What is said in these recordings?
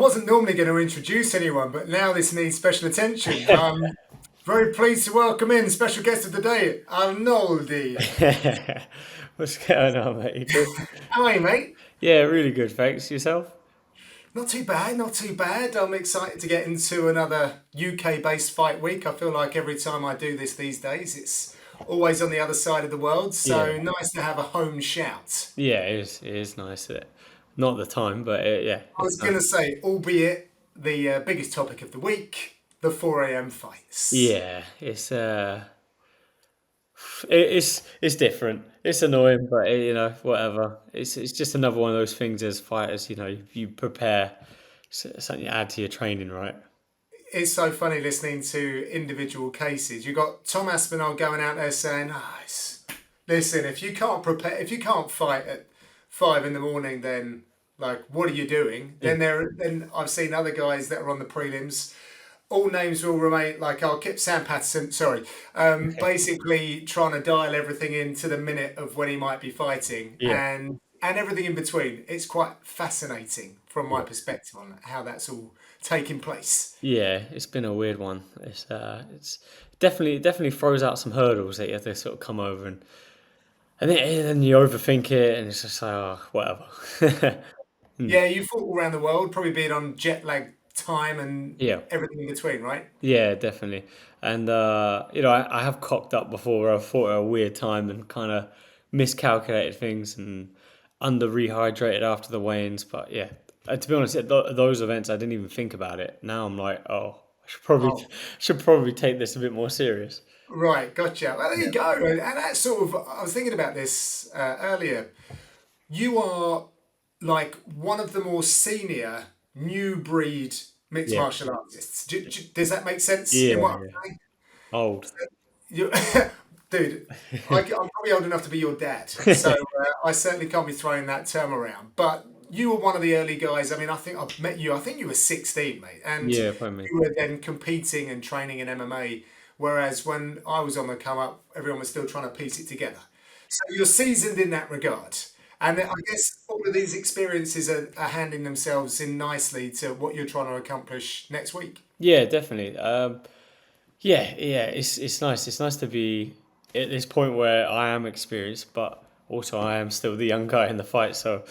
wasn't normally going to introduce anyone, but now this needs special attention. Very pleased to welcome in special guest of the day, Arnoldi. What's going on, mate? You good? How are you, mate? Yeah, really good. Thanks. Yourself? Not too bad, not too bad. I'm excited to get into another UK-based fight week. I feel like every time I do this these days, it's always on the other side of the world. Yeah. So nice to have a home shout. Yeah, it is nice. Not the time, but yeah, I it's was nice. going to say, albeit the biggest topic of the week, the 4 a.m. fights. Yeah, it's different. It's annoying, but whatever. It's just another one of those things as fighters. You prepare something you add to your training, right? It's so funny listening to individual cases. You got Tom Aspinall going out there saying, listen, if you can't prepare, if you can't fight at 5 in the morning, then like, what are you doing?" Yeah. Then I've seen other guys that are on the prelims. All names will remain like I'll keep Sam Patterson. Sorry, basically trying to dial everything in to the minute of when he might be fighting, Yeah. and everything in between. It's quite fascinating from my perspective on how that's all taking place. Yeah, it's been a weird one. It's definitely throws out some hurdles that you have to sort of come over and then you overthink it and it's just like, oh, whatever. Mm. Yeah, you fought all around the world, probably being on jet lag time and Yeah, everything in between, right? yeah, definitely. And I have cocked up before where I fought at a weird time and kind of miscalculated things and under rehydrated after the weigh-ins. But yeah, to be honest, at those events I didn't even think about it. Now I'm like, oh, I Oh, should probably take this a bit more serious. right, gotcha. Well, there Yeah. you go. And that's sort of, I was thinking about this earlier. You are like one of the more senior new breed mixed Yeah, martial artists. Does that make sense in yeah, what I'm yeah. saying? Old. You, dude, I'm probably old enough to be your dad, so I certainly can't be throwing that term around. But you were one of the early guys. I mean, I think I've met you. I think you were 16, mate, and Yeah, probably. you were then competing and training in MMA. Whereas when I was on the come up, everyone was still trying to piece it together. So you're seasoned in that regard. And I guess all of these experiences are handing themselves in nicely to what you're trying to accomplish next week. Yeah, definitely. Yeah. It's nice. It's nice to be at this point where I am experienced, but also I am still the young guy in the fight. So,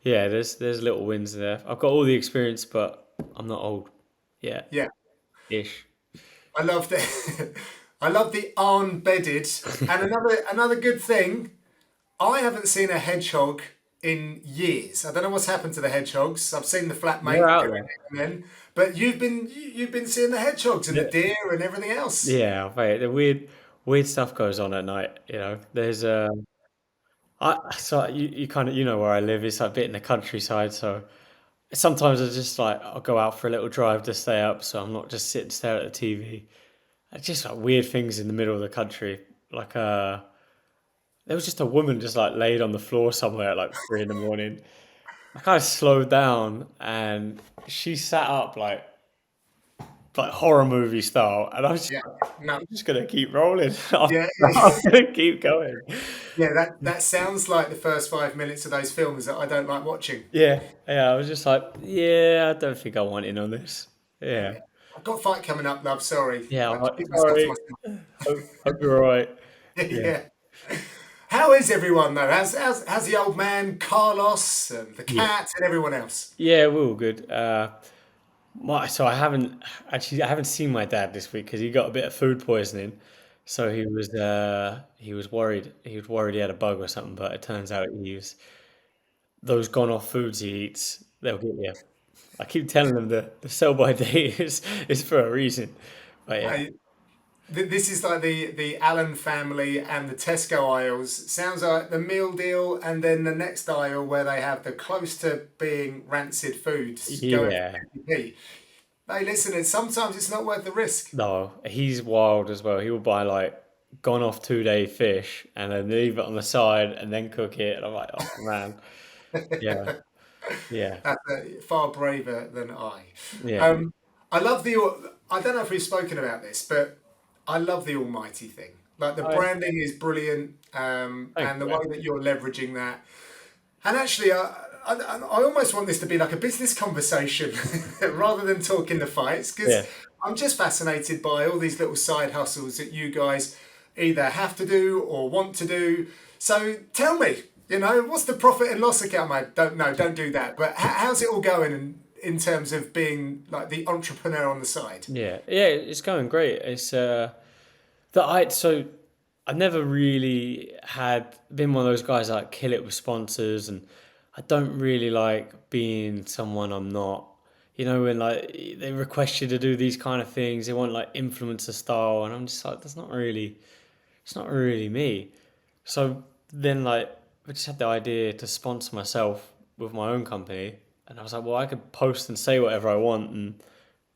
yeah, there's little wins there. I've got all the experience, but I'm not old. Yeah, Yeah, ish. I love the I love the bedded. And another good thing, I haven't seen a hedgehog in years. I don't know what's happened to the hedgehogs. I've seen the They're flatmate out every there. now and then, but you've been seeing the hedgehogs and the Yeah, deer and everything else. yeah. Mate, the weird stuff goes on at night. There's you kind of where I live. It's like a bit in the countryside, so sometimes I just like I'll go out for a little drive to stay up, so I'm not just sitting stare at the TV. It's just like weird things in the middle of the country. Like there was just a woman just like laid on the floor somewhere at like 3 in the morning. I kind of slowed down and she sat up like horror movie style, and I was just Yeah, like, no, I'm just gonna keep rolling. yeah. I'm gonna keep going. Yeah, that sounds like the first 5 minutes of those films that I don't like watching. Yeah. I was just like, yeah, I don't think I want in on this. Yeah, Yeah. I've got a fight coming up, love. Sorry, yeah. I I'm like, keep myself to sorry. myself. Hope you're all right. Yeah, Yeah. How is everyone though? How's the old man Carlos and the yeah. cat and everyone else? Yeah, we're all good. So I haven't seen my dad this week because he got a bit of food poisoning. So he was worried. He was worried he had a bug or something, but it turns out he was those gone off foods he eats. They'll get you. I keep telling them the sell by date is for a reason. But yeah, I, this is like the Allen family and the Tesco aisles. Sounds like the meal deal, and then the next aisle where they have the close to being rancid foods going for yeah. 50p. Hey, listen, sometimes it's not worth the risk. No, he's wild as well. He will buy like gone off 2 day fish and then leave it on the side and then cook it. And I'm like, oh man, yeah, yeah, That's far braver than I. yeah. Um, I love the. I don't know if we've spoken about this, but I love the Almighty thing. Like the I branding is brilliant, thank and the you, way man. that you're leveraging that. And actually, I almost want this to be like a business conversation rather than talking the fights because Yeah. I'm just fascinated by all these little side hustles that you guys either have to do or want to do. So tell me, what's the profit and loss account, mate? Don't know, don't do that. But how's it all going in terms of being like the entrepreneur on the side? Yeah, it's going great. It's that I so I never really had been one of those guys that like kill it with sponsors, and I don't really like being someone I'm not. You know, when like they request you to do these kind of things, they want like influencer style, and I'm just like, it's not really me. So then, like, I just had the idea to sponsor myself with my own company, and I was like, well, I could post and say whatever I want, and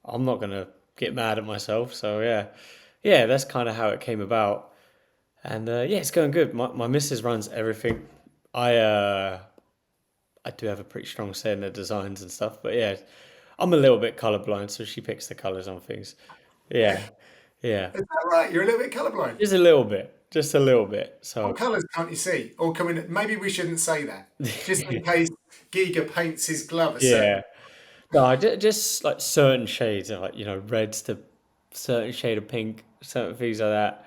I'm not gonna get mad at myself. So yeah, that's kind of how it came about. And yeah, it's going good. My missus runs everything. I uh, I do have a pretty strong say in the designs and stuff, but yeah, I'm a little bit colorblind, so she picks the colors on things. Yeah, yeah, Is that right? You're a little bit colourblind. just a little bit. What So colours can't you see? Or coming? Maybe we shouldn't say that, just in case Giga paints his glove a certain. yeah, no, just like certain shades of like reds to certain shade of pink, certain things like that.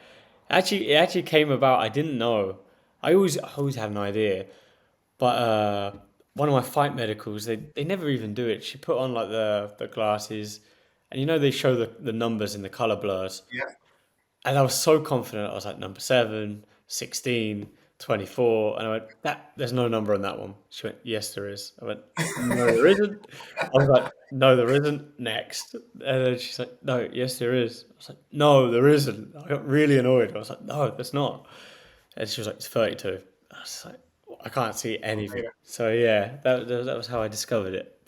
Actually, it actually came about. I didn't know. I always had an idea, but one of my fight medicals, they never even do it. She put on like the glasses, and they show the numbers in the color blurs. Yeah. And I was so confident. I was like, number 7, 16, 24. And I went, there's no number on that one. She went, yes, there is. I went, no, there isn't. I was like, no, there isn't. Next. And then she's like, no, yes, there is. I was like, no, there isn't. I got really annoyed. I was like, no, there's not. And she was like, it's 32. I was like, I can't see anything. So yeah, that was how I discovered it.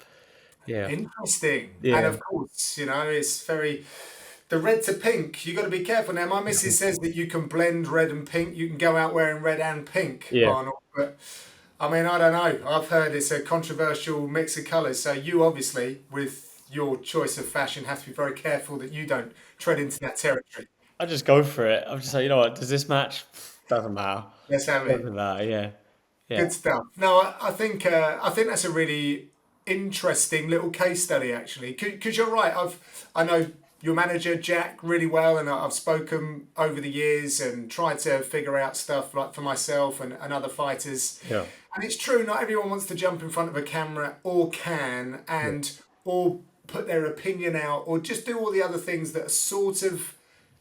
Yeah. Interesting. And Yeah. of course, it's very the red to pink. You got to be careful now. My missus says that you can blend red and pink. You can go out wearing red and pink, Yeah. Arnold. But I mean, I don't know. I've heard it's a controversial mix of colours. So you obviously, with your choice of fashion, have to be very careful that you don't tread into that territory. I just go for it. I'm just like, you know what? Does this match? Doesn't matter. Let's have it. Doesn't matter. Yeah, yeah, Good stuff. No, I think that's a really interesting little case study actually, because you're right. I know your manager Jack really well, and I've spoken over the years and tried to figure out stuff like for myself and other fighters. yeah, And it's true, not everyone wants to jump in front of a camera or can yeah, and or put their opinion out or just do all the other things that are sort of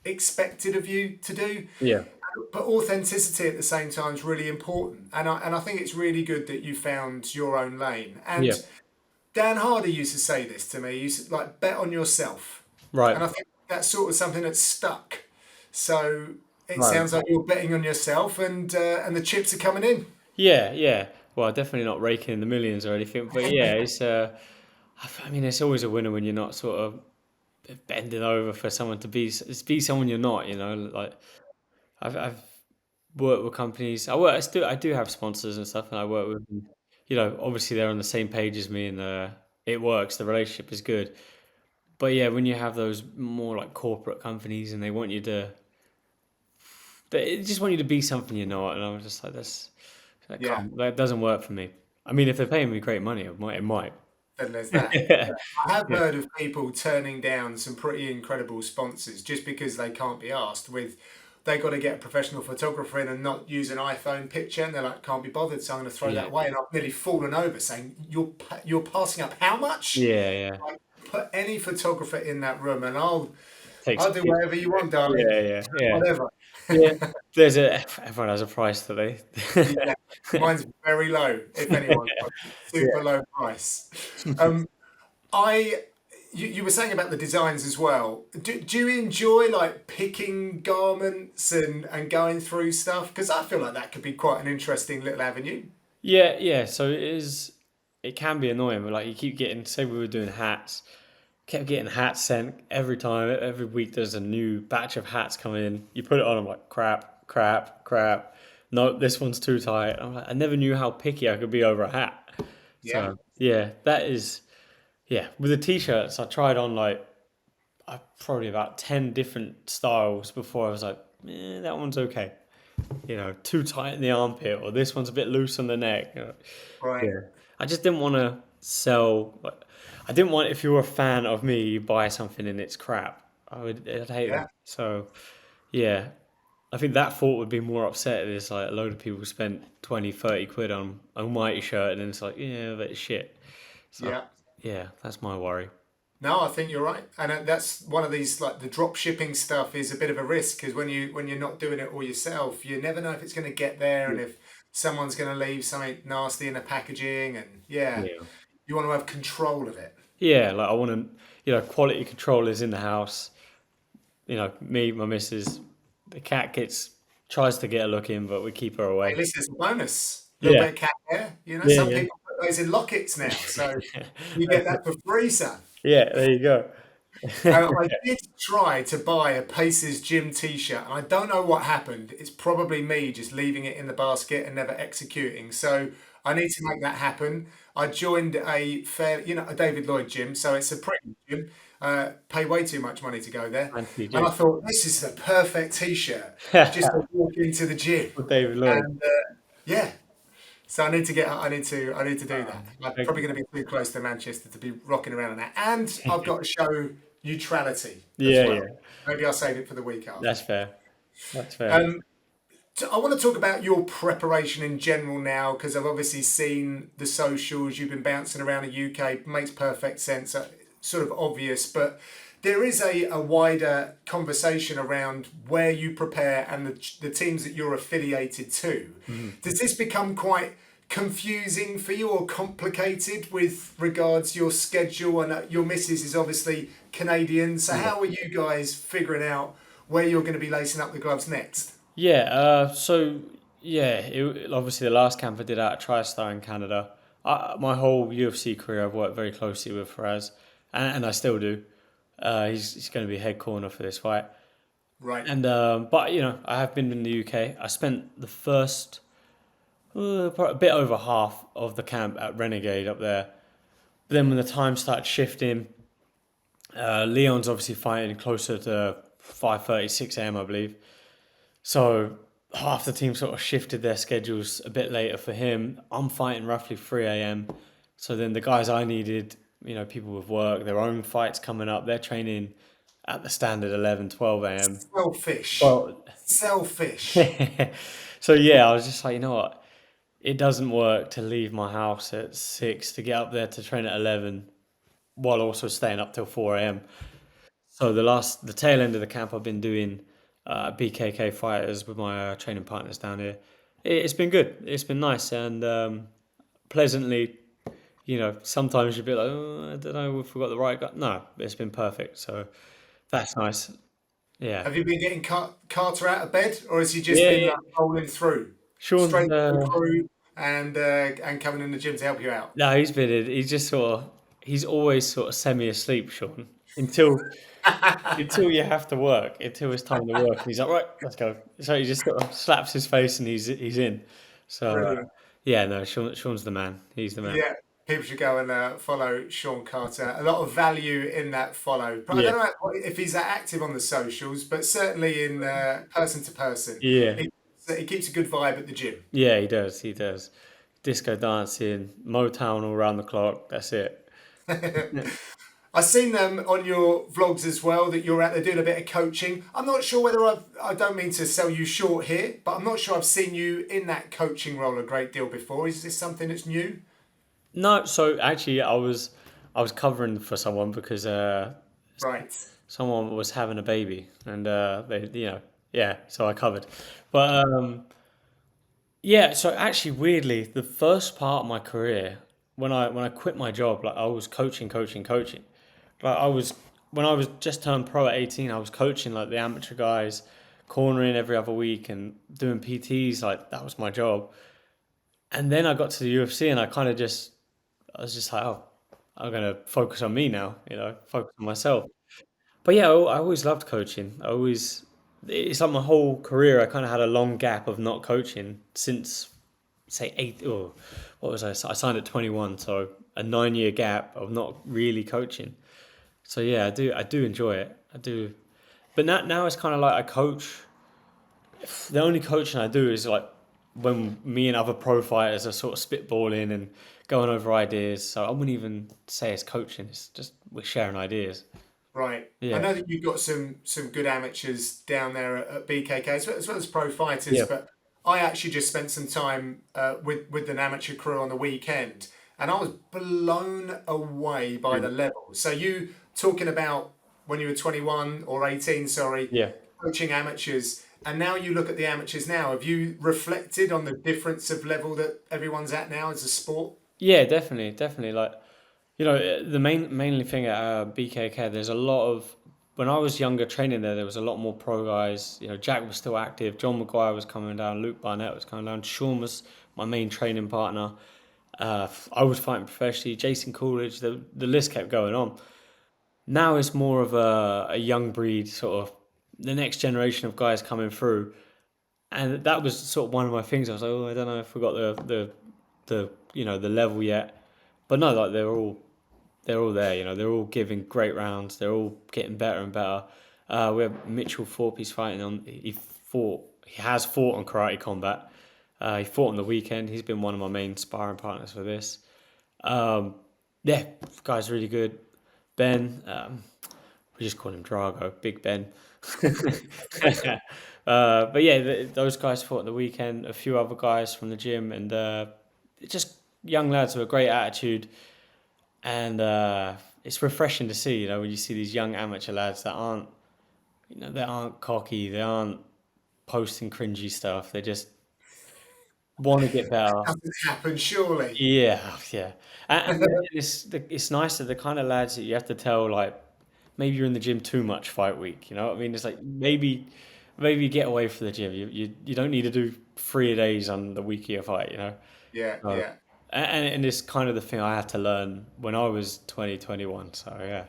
expected of you to do. yeah, But authenticity at the same time is really important, and I think it's really good that you found your own lane. yeah. And Dan Hardy used to say this to me. He used to, like, bet on yourself, Right, and I think that's sort of something that's stuck. So it right. sounds like you're betting on yourself, and the chips are coming in. Yeah, yeah. Well, definitely not raking in the millions or anything, but yeah, it's. I mean, it's always a winner when you're not sort of bending over for someone to be someone you're not. Like I've worked with companies. I do have sponsors and stuff, and I work with them. Obviously they're on the same page as me, and it works. The relationship is good. But yeah, when you have those more like corporate companies and they just want you to be something you're not, and I'm just like, Yeah, that doesn't work for me. I mean, if they're paying me great money, it might. then there's that. Yeah, I have yeah, heard of people turning down some pretty incredible sponsors just because they can't be asked with. They got to get a professional photographer in and not use an iPhone picture, and they're like, can't be bothered, so I'm going to throw that yeah, away. And I've nearly fallen over saying, you're passing up how much? yeah, yeah. Like, put any photographer in that room, and I'll Takes I'll do whatever you want, darling. yeah, yeah, yeah, Whatever. yeah. Everyone has a price today. Yeah, mine's very low, if anyone, super Yeah. low price. Um, I you were saying about the designs as well. Do you enjoy like picking garments and going through stuff? Because I feel like that could be quite an interesting little avenue. Yeah, yeah. So it can be annoying, but like you keep getting, say we were doing hats, kept getting hats sent every time. Every week there's a new batch of hats coming in. You put it on, I'm like, crap, crap, crap. No, this one's too tight. I'm like, I never knew how picky I could be over a hat. Yeah, So yeah, yeah. With the t-shirts, I tried on like probably about 10 different styles before I was like, that one's okay. Too tight in the armpit, or this one's a bit loose on the neck. right. Yeah. I just didn't want to sell. I didn't want if you were a fan of me, you buy something and it's crap. I'd hate Yeah, that. So yeah, I think that thought would be more upset. Is like a load of people spent 20, 30 quid on a Mighty shirt, and then it's like, yeah, but it's shit. So yeah. yeah, that's my worry. No, I think you're right, and that's one of these, like the drop shipping stuff is a bit of a risk because when you're not doing it all yourself, you never know if it's going to get there and if someone's going to leave something nasty in the packaging, and yeah, Yeah. you want to have control of it. Yeah, like I want to, quality control is in the house. Me, my missus, the cat tries to get a look in, but we keep her Hey, away. listen, it's a bonus. A little Yeah, bit of cat hair. yeah, Some yeah. people put those in lockets now, so you get That's that for free, son. Yeah, there you go. I did try to buy a Pacers gym T-shirt, and I don't know what happened. It's probably me just leaving it in the basket and never executing. So I need to make that happen. I joined a David Lloyd gym, so it's a premium gym. Pay way too much money to go there, Fancy and Jim. I thought this is the perfect T-shirt just to walk into the gym. With David Lloyd. And yeah, so I need to get. I need to do that. I'm Thank probably you. going to be too close to Manchester to be rocking around in that. And I've got to show neutrality as Yeah, well. yeah. Maybe I'll save it for the week after. That's fair. That's fair. Um, so I want to talk about your preparation in general now because I've obviously seen the socials. You've been bouncing around the UK. Makes perfect sense. Sort of obvious, but there is a wider conversation around where you prepare and the teams that you're affiliated to. Mhm. Does this become quite confusing for you or complicated with regards to your schedule? And your missus is obviously Canadian, so Yeah. how are you guys figuring out where you're going to be lacing up the gloves next? Yeah, so yeah, obviously the last camp I did out at TriStar in Canada. My whole UFC career, I've worked very closely with Faraz, and I still do. He's going to be head corner for this fight. Right. And but I have been in the UK. I spent the first a bit over half of the camp at Renegade up there. But then when the time started shifting, Leon's obviously fighting closer to 5:30, 6 a.m. I believe. So half the team sort of shifted their schedules a bit later for him. I'm fighting roughly 3 a.m. So then the guys I needed, people with work, their own fights coming up, they're training at the standard 11, 12 a.m. Selfish. Well, Selfish. so yeah, I was just like, you know what? It doesn't work to leave my house at 6 to get up there to train at 11 while also staying up till 4 a.m. So the tail end of the camp, I've been doing BKK fighters with my training partners down here. It's been good. It's been nice and pleasantly. Sometimes you'd be like, oh, I don't know, we forgot the right guy. No, it's been perfect. So that's nice. Yeah, Have you been getting Carter out of bed, or has he just yeah, been yeah. like rolling through, Sean's straight to the crew, and coming in the gym to help you out? no, he's been in. He's just he's always sort of semi asleep, Sean, until you have to work, until it's time to work. And he's like, right, let's go. So he just sort of slaps his face and he's in. So Brilliant. yeah, no, Sean's the man. He's the man. Yeah, people should go and follow Sean Carter. A lot of value in that follow. But I Yeah, don't know if he's that active on the socials, but certainly in person to person, yeah, he keeps a good vibe at the gym. yeah. He does. He does. Disco dancing, Motown all around the clock. That's it. I've seen them on your vlogs as well that you're out there doing a bit of coaching. I'm not sure whether I don't mean to sell you short here, but I'm not sure I've seen you in that coaching role a great deal before. Is this something that's new? No, so actually, I was covering for someone because Right. someone was having a baby, and yeah, so I covered. But yeah, so actually, weirdly, the first part of my career, when I quit my job, like I was coaching, coaching, coaching. Like I was when I was just turned pro at 18, I was coaching like the amateur guys, cornering every other week and doing PTs. Like that was my job. And then I got to the UFC, and I was just like, oh, I'm gonna focus on me now. Focus on myself. But yeah, I always loved coaching. It's like my whole career. I kind of had a long gap of not coaching since, say, eight. Or what was I? I signed at 21, so a 9 year gap of not really coaching. So yeah, I do enjoy it. I do, but now it's kind of like I coach. The only coaching I do is like when me and other pro fighters are sort of spitballing and going over ideas. So I wouldn't even say it's coaching. It's just we're sharing ideas. Right. I Yeah. know that you've got some good amateurs down there at BKK as well as pro fighters, Yeah. but I actually just spent some time with an amateur crew on the weekend, and I was blown away by the Really. level. So you talking about when you were 21 or 18, sorry, Yeah. coaching amateurs, and now you look at the amateurs now. Have you reflected on the difference of level that everyone's at now as a sport? Yeah, definitely, definitely. Like, the mainly thing at BKK, there's a lot of when I was younger training there was a lot more pro guys. Jack was still active, John Maguire was coming down, Luke Barnett was coming down, Sean was my main training partner. I was fighting professionally, Jason Coolidge, the list kept going on. Now it's more of a young breed, sort of the next generation of guys coming through. And that was sort of one of my things. I was like, oh, I don't know if we got the level yet. But no, like they're all there. They're all giving great rounds. They're all getting better and better. We have Mitchell Thorpe. He's fighting on. He has fought on Karate Combat. He fought on the weekend. He's been one of my main sparring partners for this. Um, yeah, guy's really good. Ben, we just call him Drago, Big Ben. But yeah, those guys fought on the weekend. A few other guys from the gym, and just young lads with a great attitude. And it's refreshing to see, when you see these young amateur lads that aren't cocky, they aren't posting cringy stuff. They just want to get better. Doesn't happen, surely. Yeah, yeah. And it's nice that the kind of lads that you have to tell, like, maybe you're in the gym too much fight week. You know what I mean? It's like maybe get away from the gym. You don't need to do 3 days on the week of your fight. Yeah, So, yeah. and it's kind of the thing I had to learn when I was 2021. So yeah,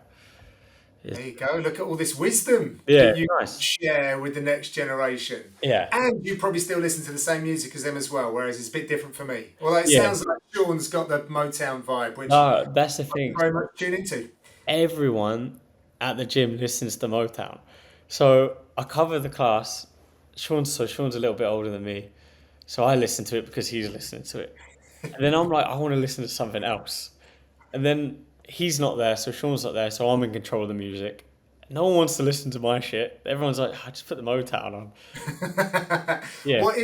There it's, you go. Look at all this wisdom yeah, that you can nice. share with the next generation. Yeah, And you probably still listen to the same music as them as well, whereas it's a bit different for me. Although it yeah. sounds like Sean's got the Motown vibe, which No, that's the I thing. very much tune into. Everyone at the gym listens to Motown. So I cover the class. Sean's a little bit older than me, so I listen to it because he's listening to it. And then I'm like, I want to listen to something else. And then he's not there, so Sean's not there, so I'm in control of the music. No one wants to listen to my shit. Everyone's like, I just put the Motown on. Yeah. What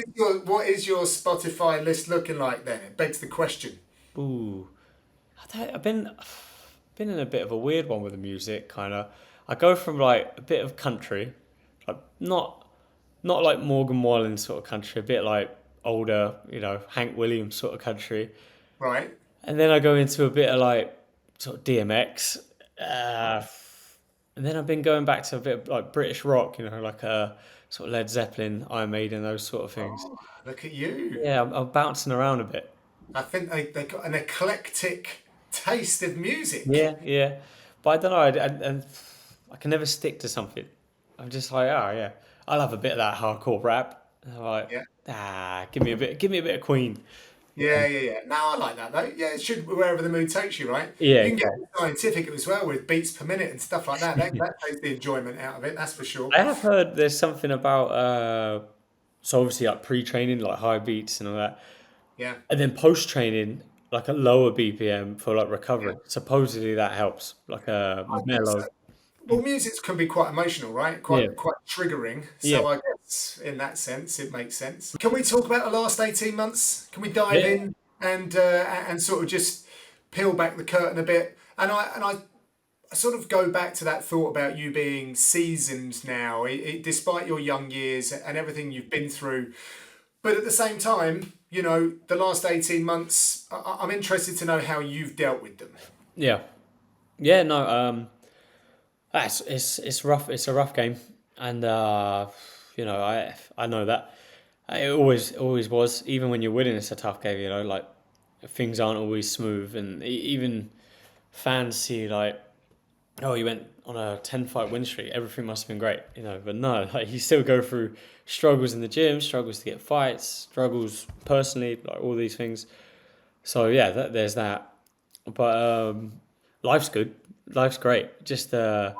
is your Spotify list looking like then? It begs the question. Ooh. I've been in a bit of a weird one with the music, kind of. I go from like a bit of country, like not like Morgan Wallen sort of country, a bit like older, Hank Williams sort of country. Right. And then I go into a bit of like sort of DMX. Uh, and then I've been going back to a bit of like British rock, like sort of Led Zeppelin, Iron Maiden, those sort of things. Oh, look at you. Yeah, I'm bouncing around a bit. I think they got an eclectic taste of music. Yeah, yeah. But I don't know, and I can never stick to something. I'm just like, oh yeah, I'll have a bit of that hardcore rap. And I'm like, Yeah. give me a bit of Queen. Yeah, yeah, yeah. No, I like that though. Yeah, it should wherever the mood takes you, right? Yeah, You can get exactly. scientific as well with beats per minute and stuff like that. That takes the enjoyment out of it, that's for sure. I have heard there's something about so obviously like pre-training, like high beats and all that, Yeah, and then post-training, like a lower BPM for like yeah. recovery. Supposedly that helps, like a I think so. mellow. Well, music can be quite emotional, right? Yeah, Quite triggering. yeah, So I guess in that sense, it makes sense. Can we talk about the last 18 months? Can we dive yeah, in and sort of just peel back the curtain a bit? And I sort of go back to that thought about you being seasoned now, despite your young years and everything you've been through. But at the same time, the last 18 months, I'm interested to know how you've dealt with them. yeah, yeah. No, it's rough. It's a rough game, and I know that. It always was. Even when you're winning, it's a tough game. Like things aren't always smooth, and even fans see like, oh, you went on a 10 fight win streak. Everything must have been great, But no, like you still go through struggles in the gym, struggles to get fights, struggles personally, like all these things. So yeah, there's that. But life's good. Life's great. Just Well,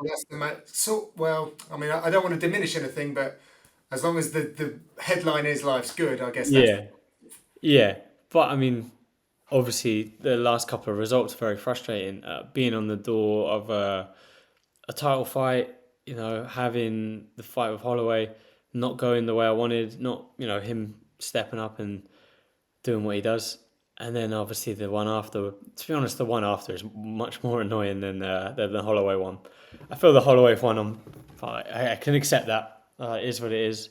well, I mean, I don't want to diminish anything, but as long as the headline is life's good, I guess that's yeah, Yeah, but I mean, obviously, the last couple of results are very frustrating. Being on the door of a title fight, having the fight with Holloway not going the way I wanted, not him stepping up and doing what he does, and then obviously the one after. To be honest, the one after is much more annoying than the Holloway one. I feel the Holloway one, I can accept that. It is what it is.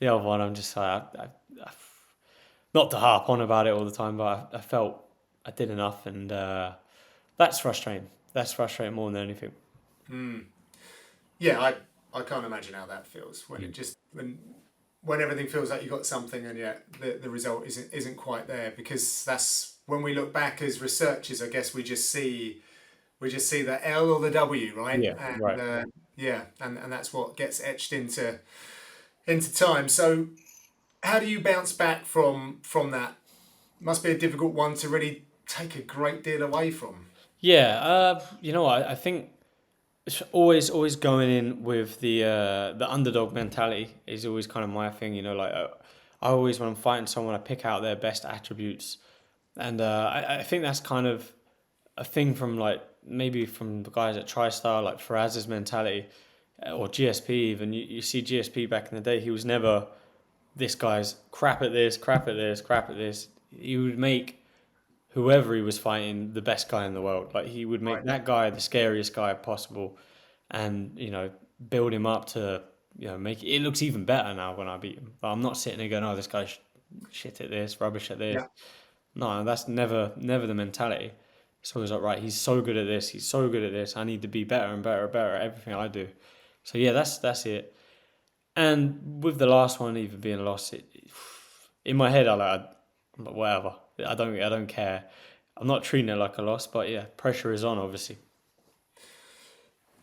The other one, I'm just like, not to harp on about it all the time, but I felt I did enough, and that's frustrating. That's frustrating more than anything. Yeah, I can't imagine how that feels when it Mm. just when everything feels like you got something and yet the result isn't quite there, because that's when we look back as researchers, I guess we just see the L or the W, right? Yeah, And right. yeah, and that's what gets etched into time. So how do you bounce back from that? Must be a difficult one to really take a great deal away from. Yeah, you know what? I think it's always going in with the underdog mentality is always kind of my thing. Like I always when I'm fighting someone, I pick out their best attributes, and I think that's kind of a thing from like maybe from the guys at TriStar, like Faraz's mentality, or GSP even. You see GSP back in the day, he was never this guy's crap at this, crap at this, crap at this. He would make whoever he was fighting the best guy in the world. Like he would make Right. that guy the scariest guy possible, and build him up to make it. It looks even better now when I beat him. But I'm not sitting there going, "Oh, this guy's shit at this, rubbish at this." Yeah. No, that's never the mentality. It's always like, right, he's so good at this, he's so good at this. I need to be better and better and better at everything I do. So yeah, that's it. And with the last one even being lost, in my head I'm like, whatever. I don't care. I'm not treating it like a loss, but yeah, pressure is on obviously.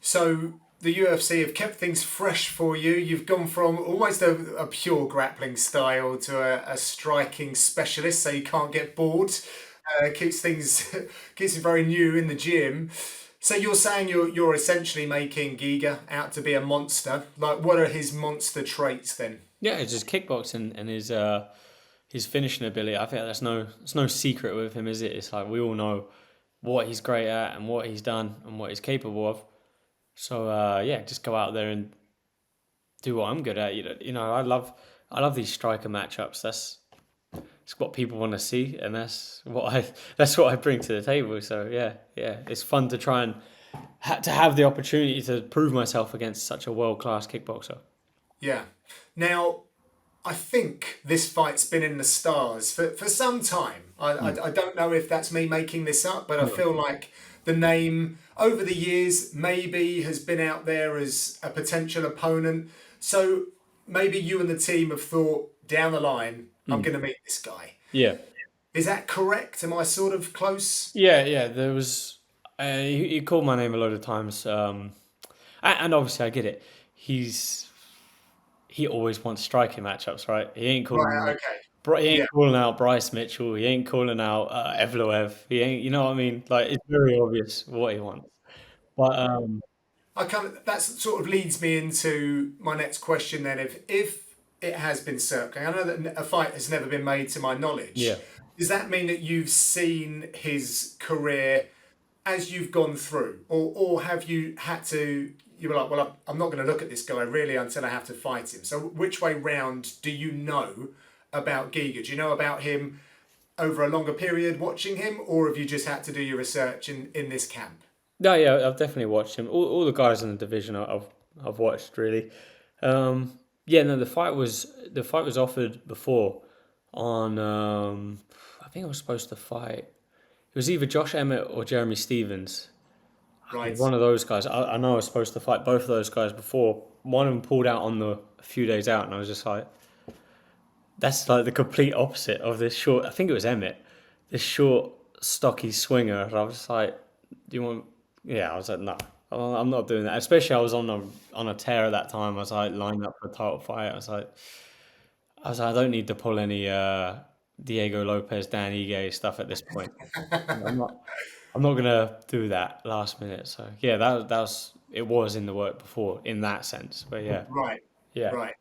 So the UFC have kept things fresh for you. You've gone from almost a pure grappling style to a striking specialist, so you can't get bored. Keeps things keeps it very new in the gym. So you're saying you're essentially making Giga out to be a monster. Like, what are his monster traits then? Yeah, it's just kickboxing and his finishing ability. I think it's no secret with him, is it? It's like we all know what he's great at and what he's done and what he's capable of. So yeah, just go out there and do what I'm good at. I love these striker matchups. That's what people want to see, and that's what I bring to the table. So yeah, yeah, it's fun to try and to have the opportunity to prove myself against such a world class kickboxer. Yeah. Now, I think this fight's been in the stars for some time. Mm. I don't know if that's me making this up, but I No. feel like the name over the years maybe has been out there as a potential opponent. So maybe you and the team have thought down the line, I'm Mm. going to meet this guy. Yeah, Is that correct? Am I sort of close? yeah. There was he called my name a load of times, and obviously I get it. He always wants striking matchups, right? He ain't calling Right. out. Okay. He Yeah. ain't calling out Bryce Mitchell. He ain't calling out Evloev. He ain't. You know what I mean? Like it's very obvious what he wants. But I kind of that sort of leads me into my next question then. If it has been circling, I know that a fight has never been made to my yeah, knowledge. Does that mean that you've seen his career as you've gone through, or have you had to? You were like, well, I'm not going to look at this guy really until I have to fight him. So, which way round do you know about Giga? Do you know about him over a longer period watching him, or have you just had to do your research in this camp? no, yeah. I've definitely watched him. All the guys in the division I've watched really. Yeah, no. The fight was offered before on. I think I was supposed to fight. It was either Josh Emmett or Jeremy Stevens. Right. One of those guys. I know I was supposed to fight both of those guys before. One of them pulled out on the a few days out, and I was just like, that's like the complete opposite of this short. I think it was Emmett, this short, stocky swinger. And I was just like, do you want? Yeah, I was like, no, I'm not doing that. Especially I was on a tear at that time. I was like lined up for a title fight. I was like, I don't need to pull any Diego Lopez, Dan Ige stuff at this point. I'm not gonna do that last minute. So yeah, it was in the work before in that sense. But yeah, Right. yeah. Right.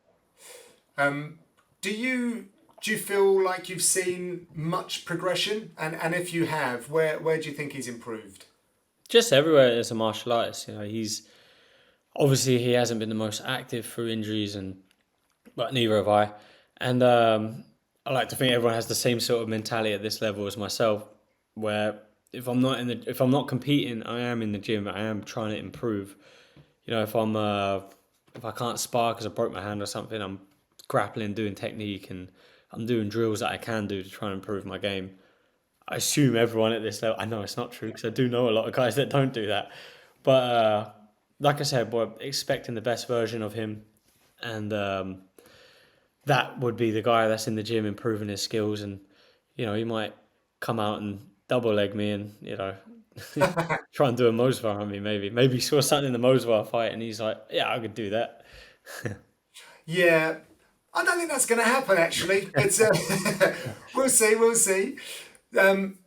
Um, do you? Do you feel like you've seen much progression? And if you have, where do you think he's improved? Just everywhere as a martial artist, he's obviously he hasn't been the most active through injuries, and but neither have I. And I like to think everyone has the same sort of mentality at this level as myself, where if I'm not competing, I am in the gym. I am trying to improve. If I can't spar because I broke my hand or something, I'm grappling, doing technique, and I'm doing drills that I can do to try and improve my game. I assume everyone at this level. I know it's not true because I do know a lot of guys that don't do that. But like I said, we're expecting the best version of him, and that would be the guy that's in the gym improving his skills, and he might come out and double leg me, and try and do a Mosvar on me. Maybe he saw something in the Mosvar fight, and he's like, yeah, I could do that. Yeah, I don't think that's going to happen actually, but we'll see. We'll see.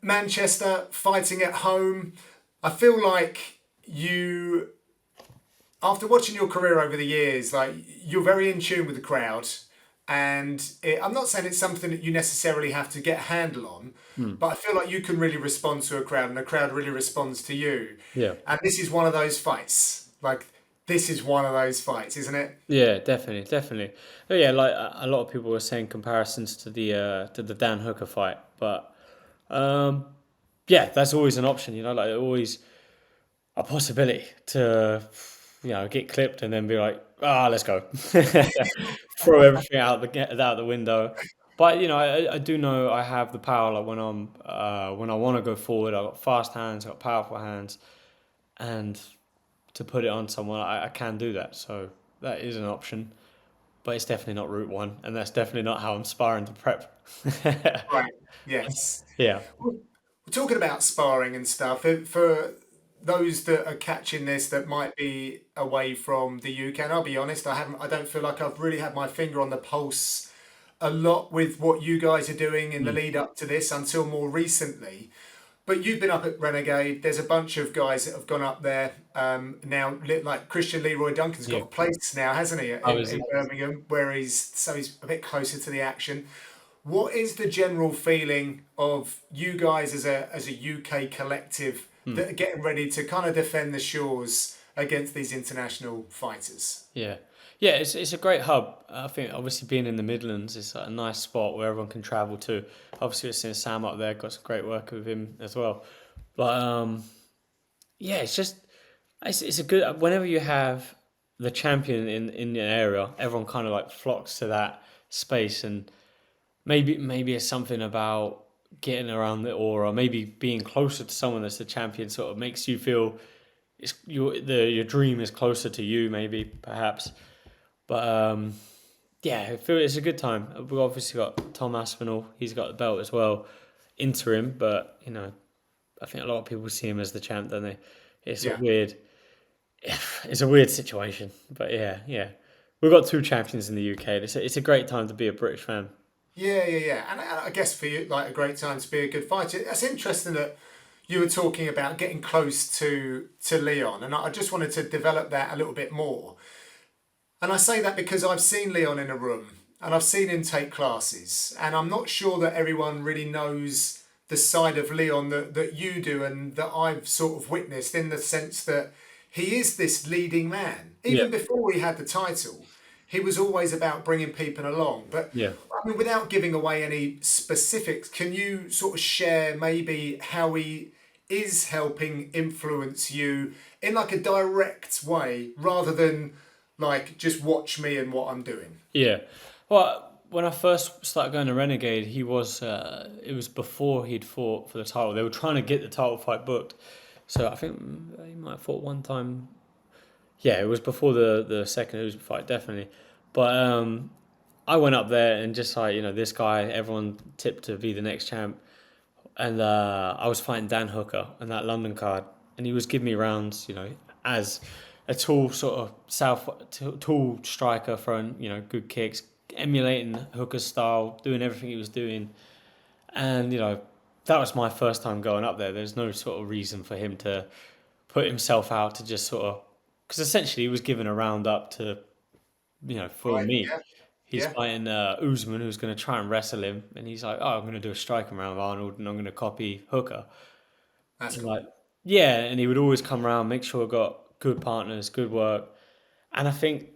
Manchester fighting at home. I feel like you, after watching your career over the years, like you're very in tune with the crowd. And I'm not saying it's something that you necessarily have to get a handle on, Hmm. but I feel like you can really respond to a crowd, and the crowd really responds to you. Yeah. And this is one of those fights. Like this is one of those fights, isn't it? Yeah, definitely, definitely. But yeah, like a lot of people were saying comparisons to the Dan Hooker fight, but um, yeah, that's always an option. Like always a possibility to get clipped and then be like, let's go, throw everything out the window. But I do know I have the power. Like when I want to go forward, I got fast hands, I got powerful hands, and to put it on someone, I can do that. So that is an option, but it's definitely not route one, and that's definitely not how I'm sparring to prep. Right. Yes. Yeah. Well, we're talking about sparring and stuff. For those that are catching this that might be away from the UK, and I'll be honest, I don't feel like I've really had my finger on the pulse a lot with what you guys are doing in the Mm. lead up to this until more recently. But you've been up at Renegade. There's a bunch of guys that have gone up there now. Like Christian Leroy Duncan's got Yeah. a place now, hasn't he, I was. in Birmingham, where he's a bit closer to the action. What is the general feeling of you guys as a UK collective Hmm. that are getting ready to kind of defend the shores against these international fighters? Yeah, yeah, it's a great hub. I think obviously being in the Midlands is a nice spot where everyone can travel to. Obviously, we've seen Sam up there, got some great work with him as well. But yeah, it's a good. Whenever you have the champion in the area, everyone kind of like flocks to that space, and maybe it's something about getting around the aura, maybe being closer to someone that's the champion, sort of makes you feel your dream is closer to you, maybe perhaps. But yeah, I feel it's a good time. We've obviously got Tom Aspinall. He's got the belt as well, interim. But I think a lot of people see him as the champ, don't they? It's a Yeah. weird, it's a weird situation. But yeah, yeah, we've got two champions in the UK. It's a great time to be a British fan. Yeah, yeah, yeah. And I guess for you, like a great time to be a good fighter. That's interesting that you were talking about getting close to Leon, and I just wanted to develop that a little bit more. And I say that because I've seen Leon in a room and I've seen him take classes, and I'm not sure that everyone really knows the side of Leon that you do and that I've sort of witnessed in the sense that he is this leading man. Yeah, Even before he had the title, he was always about bringing people along. But yeah. I mean, without giving away any specifics, can you sort of share maybe how he is helping influence you in like a direct way rather than like just watch me and what I'm doing? Yeah. Well, when I first started going to Renegade, he was. It was before he'd fought for the title. They were trying to get the title fight booked, so I think he might have fought one time. Yeah, it was before the second Usman fight, definitely. But I went up there and just like this guy, everyone tipped to be the next champ, and I was fighting Dan Hooker on that London card, and he was giving me rounds, as a tall sort of tall striker, throwing good kicks, emulating Hooker's style, doing everything he was doing, and that was my first time going up there. There's no sort of reason for him to put himself out to just sort of because essentially he was given a round up to for Right. me. Yeah. He's Yeah, fighting Usman, who's going to try and wrestle him, and he's like, "Oh, I'm going to do a striking round with Arnold, and I'm going to copy Hooker." that's And cool. like, yeah, and he would always come around, make sure I got good partners, good work, and I think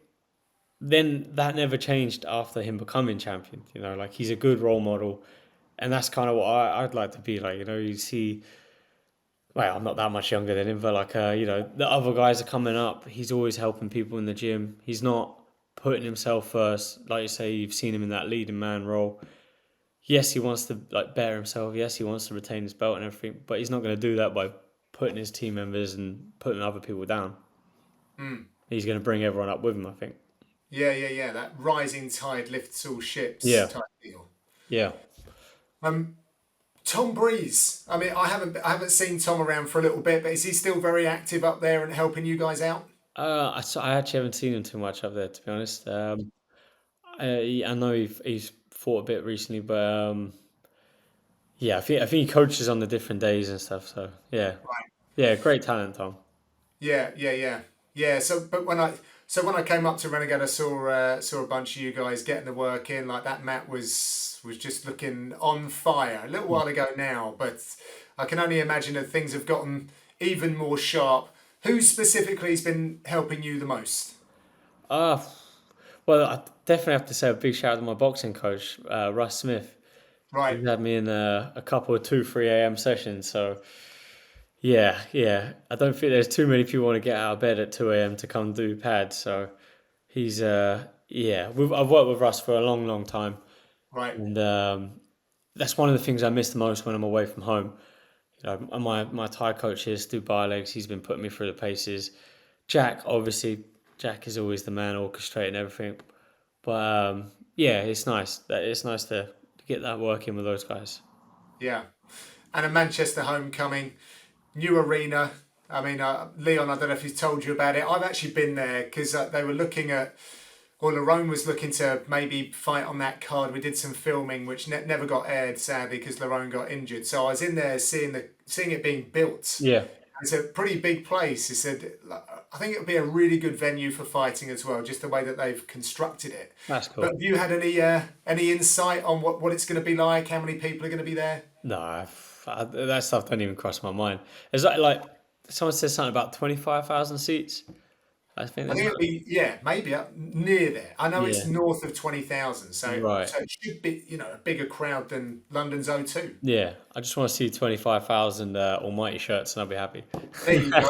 then that never changed after him becoming champion. Like he's a good role model, and that's kind of what I'd like to be like. You see, well, I'm not that much younger than him, but like, the other guys are coming up. He's always helping people in the gym. He's not putting himself first. Like you say, you've seen him in that leading man role. Yes, he wants to like better himself. Yes, he wants to retain his belt and everything, but he's not going to do that by putting his team members and putting other people down. Mm. He's going to bring everyone up with him, I think. Yeah, yeah, yeah. That rising tide lifts all ships Yeah, type deal. yeah. Um, Tom Breeze. I mean, I haven't seen Tom around for a little bit, but is he still very active up there and helping you guys out? I actually haven't seen him too much up there, to be honest. I know he's fought a bit recently, but yeah, I think he coaches on the different days and stuff. So yeah, Right. yeah, great talent, Tom. Yeah, yeah, yeah, yeah. So when I came up to Renegade, I saw a bunch of you guys getting the work in. Like that mat was just looking on fire a little while ago now, but I can only imagine that things have gotten even more sharp. Who specifically has been helping you the most? Uh, well, I definitely have to say a big shout out to my boxing coach, Russ Smith. Right, He's had me in a couple of 3 a.m. sessions. So yeah, yeah. I don't think there's too many people want to get out of bed at 2 a.m. to come do pads. So he's yeah. I've worked with Russ for a long, long time, right. and that's one of the things I miss the most when I'm away from home. My Thai coach here, Stu Barlegs, he's been putting me through the paces. Jack, obviously, Jack is always the man orchestrating everything. But yeah, it's nice to get that working with those guys. Yeah. And a Manchester homecoming, new arena. I mean, Leon, I don't know if he's told you about it. I've actually been there because they were looking at, or Larone was looking to maybe fight on that card. We did some filming, which never got aired, sadly, because Larone got injured. So I was in there seeing it being built. Yeah, It's a pretty big place. He said, I think it would be a really good venue for fighting as well, just the way that they've constructed it. that's But cool. have you had any insight on what it's going to be like? How many people are going to be there? No, that stuff don't even cross my mind. Is that like someone said something about 25,000 seats? I think I there's think it'll be, yeah, maybe up near there. I know it's yeah, north of 20,000, so right. so it should be, a bigger crowd than London's O2. Yeah, I just want to see 25,000 Almighty shirts and I'll be happy. There you go.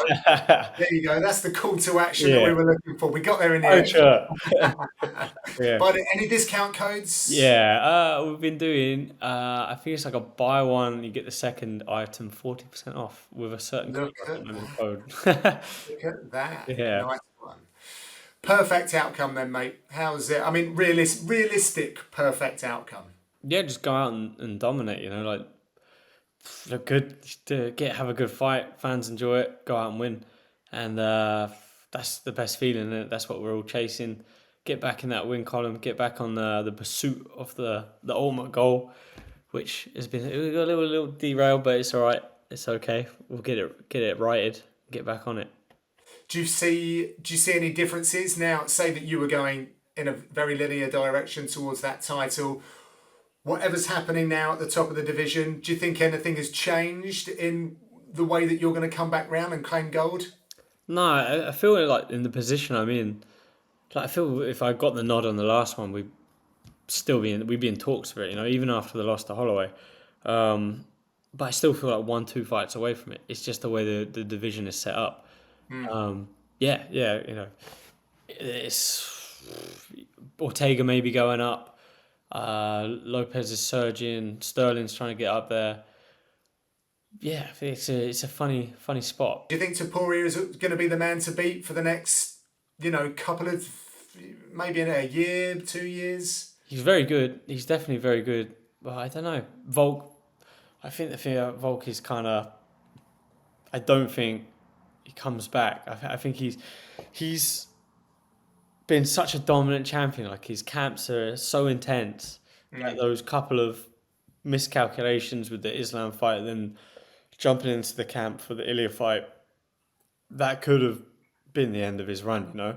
There you go. That's the call to action that Yeah, we were looking for. We got there in the oh end. shirt. Yeah. But any discount codes? Yeah, we've been doing. I think it's like a buy one, you get the second item 40% off with a certain code. Look I can't at remember that. the code. Look at that. Yeah, Nice one. Perfect outcome then, mate. How's it? I mean, realistic perfect outcome. yeah, just go out and dominate. Like look good, to have a good fight. Fans enjoy it. Go out and win, and that's the best feeling. And that's what we're all chasing. Get back in that win column. Get back on the pursuit of the ultimate goal, which has been we got a little derailed, but it's all right. It's okay. We'll get it righted. Get back on it. Do you see any differences now? Say that you were going in a very linear direction towards that title. Whatever's happening now at the top of the division, do you think anything has changed in the way that you're going to come back round and claim gold? No, I feel like in the position I'm in. Like I feel if I got the nod on the last one, we'd be in talks for it. Even after the loss to Holloway. Um, but I still feel like 1-2 fights away from it. It's just the way the division is set up. Yeah, yeah. It's Ortega maybe going up. Lopez is surging. Sterling's trying to get up there. Yeah, it's a funny spot. Do you think Taporia is going to be the man to beat for the next, couple of, maybe in a year, 2 years? He's very good. He's definitely very good. But I don't know. Volk. I think the thing about Volk is kind of. I don't think he comes back. I think he's been such a dominant champion. Like his camps are so intense that Mm, those couple of miscalculations with the Islam fight, and then jumping into the camp for the Ilya fight, that could have been the end of his run. right.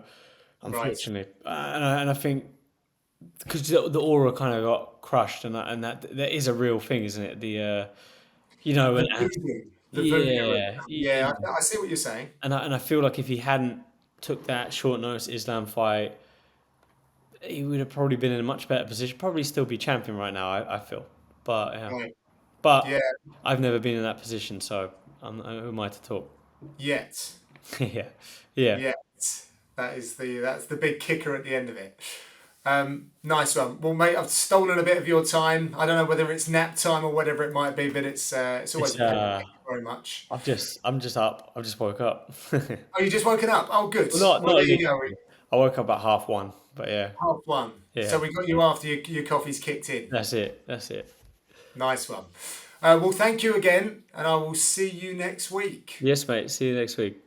Unfortunately, and I think because the aura kind of got crushed, and that is a real thing, isn't it? The And voodoo, the voodoo. yeah, Yeah, I see what you're saying. and I feel like if he hadn't took that short notice Islam fight, he would have probably been in a much better position. Probably still be champion right now. I feel, but yeah, Right. but Yeah, I've never been in that position, so who am I to talk? yet. Yeah, yeah, Yet. That's the big kicker at the end of it. Nice one. Well, mate, I've stolen a bit of your time. I don't know whether it's nap time or whatever it might be, but it's always it's a pleasure. Thank you very much. I'm just up. I've just woke up. Oh, you just woken up? Oh, good. Well, Well, not there you literally. go. I woke up at 1:30, but yeah, Half 1. So yeah. we got you after your coffee's kicked in. That's it. That's it. Nice one. Well, thank you again, and I will see you next week. Yes, mate. See you next week.